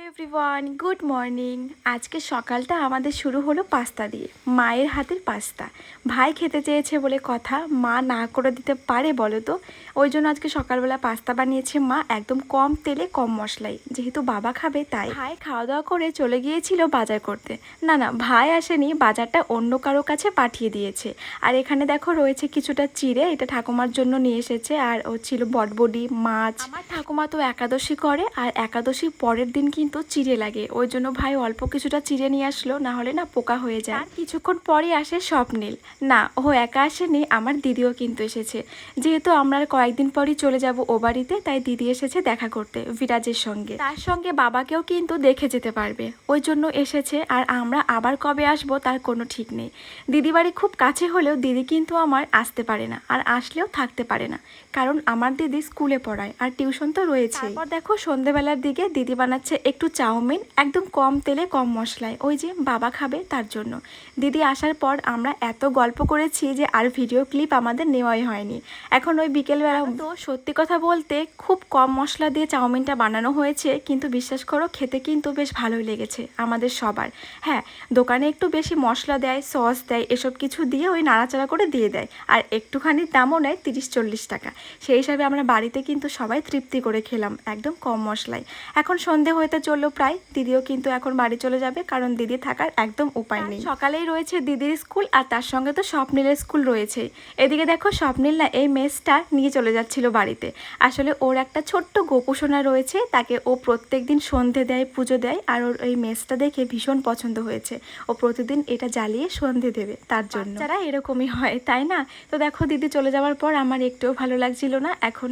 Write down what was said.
Everyone, good morning. আজকে সকালটা আমাদের শুরু হলো পাস্তা দিয়ে, মায়ের হাতের পাস্তা। ভাই খেতে চেয়েছে বলে কথা, মা না করে দিতে পারে বলো তো? ওই জন্য আজকে সকালবেলা পাস্তা বানিয়েছে মা, একদম কম তেলে কম মশলায়, যেহেতু বাবা খাবে তাই। ভাই খাওয়া দাওয়া করে চলে গিয়েছিল বাজার করতে। না না, ভাই আসেনি, বাজারটা অন্য কারো কাছে পাঠিয়ে দিয়েছে। আর এখানে দেখো রয়েছে কিছুটা চিড়ে, এটা ঠাকুমার জন্য নিয়ে এসেছে। আর ও ছিল বটবডি, মাছ। আমার ঠাকুমা তো একাদশী করে, আর একাদশী পরের দিন কিন্তু চিড়ে লাগে, ওই জন্য ভাই অল্প কিছুটা চিড়ে নিয়ে আসলো, না হলে না পোকা হয়ে যায়। কিছুক্ষণ পরে আসে স্বপ্নিল। না, ও একা আসেনি, আমার দিদিও কিন্তু এসেছে। যেহেতু আমরা কয়েকদিন পরই চলে যাব ও বাড়িতে, তাই দিদি এসেছে দেখা করতে বিরাজের সঙ্গে। তার সঙ্গে বাবাকেও কিন্তু দেখে যেতে পারবে, ওই জন্য এসেছে। আর আমরা আবার কবে আসবো তার কোনো ঠিক নেই। দিদি বাড়ি খুব কাছে হলেও দিদি কিন্তু আমার আসতে পারে না, আর আসলেও থাকতে পারে না, কারণ আমার দিদি স্কুলে পড়ায় আর টিউশন তো রয়েছে। তারপর দেখো সন্ধেবেলার দিকে দিদি বানাচ্ছে একটু চাউমিন, একদম কম তেলে কম মশলায়, ওই যে বাবা খাবে তার জন্য। দিদি আসার পর আমরা এত গল্প করেছি যে আর ভিডিও ক্লিপ আমাদের নেওয়াই হয়নি। এখন ওই বিকেলবেলা তো সত্যি কথা বলতে খুব কম মশলা দিয়ে চাউমিনটা বানানো হয়েছে, কিন্তু বিশ্বাস করো খেতে কিন্তু বেশ ভালোই লেগেছে আমাদের সবার। হ্যাঁ, দোকানে একটু বেশি মশলা দেয়, সস দেয়, এসব কিছু দিয়ে ওই নাড়াচাড়া করে দিয়ে দেয়, আর একটুখানি দামও নেয় 30-40 টাকা। সেই হিসাবে আমরা বাড়িতে কিন্তু সবাই তৃপ্তি করে খেলাম, একদম কম মশলায়। এখন সন্ধে হতে চললো প্রায়, দিদিও কিন্তু এখন বাড়ি চলে যাবে, কারণ দিদি থাকার একদম উপায় নেই। সকালেই রয়েছে দিদির স্কুল, আর তার সঙ্গে তো স্বপ্নিলের স্কুল রয়েছে। এদিকে দেখো স্বপ্নিল না এই মেসটা নিয়ে চলে যাচ্ছিল বাড়িতে। আসলে ওর একটা ছোট্ট গোপুসোনা রয়েছে, তাকে ও প্রত্যেক দিন সন্ধে দেয়, পুজো দেয়, আর ওর এই মেসটা দেখে ভীষণ পছন্দ হয়েছে। ও প্রতিদিন এটা জ্বালিয়ে সন্ধে দেবে তার জন্য। যারা এরকমই হয় তাই না? তো দেখো দিদি চলে যাওয়ার পর আমার একটুও ভালো লাগছিল না। এখন